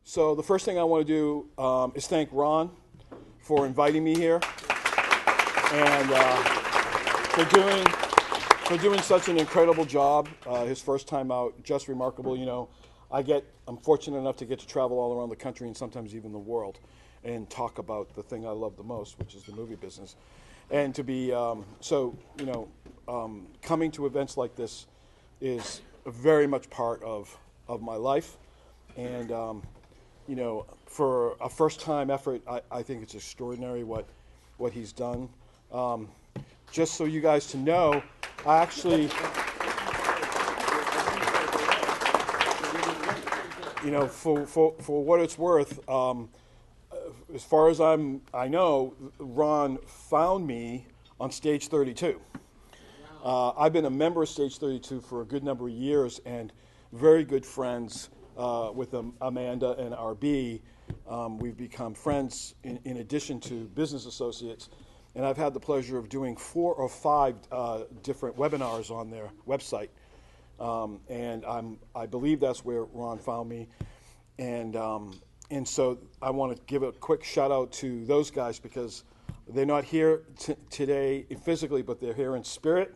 So the first thing I want to do is thank Ron for inviting me here and for doing such an incredible job. His first time out, just remarkable. You know, I'm fortunate enough to get to travel all around the country and sometimes even the world and talk about the thing I love the most, which is the movie business. And to be coming to events like this is very much part of my life. And for a first-time effort, I think it's extraordinary what he's done. Just so you guys to know, I actually, for what it's worth, as far as I know, Ron found me on Stage 32. I've been a member of Stage 32 for a good number of years and very good friends with Amanda and RB. We've become friends in addition to business associates, and I've had the pleasure of doing 4 or 5 different webinars on their website. And I believe that's where Ron found me. And so I want to give a quick shout out to those guys because they're not here today physically, but they're here in spirit.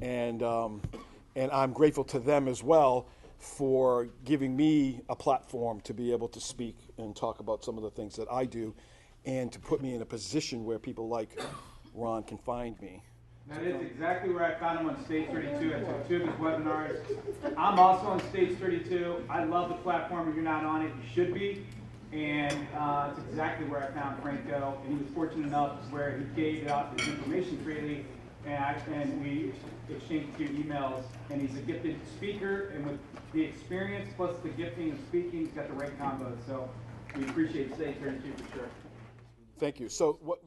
And I'm grateful to them as well for giving me a platform to be able to speak and talk about some of the things that I do and to put me in a position where people like Ron can find me. That is exactly where I found him, on Stage 32. I took 2 of his webinars. I'm also on Stage 32. I love the platform. If you're not on it, you should be. And it's exactly where I found Franco. And he was fortunate enough where he gave out his information freely. And we exchanged a few emails. And he's a gifted speaker. And with the experience plus the gifting of speaking, he's got the right combo. So we appreciate Stage 32 for sure. Thank you. So what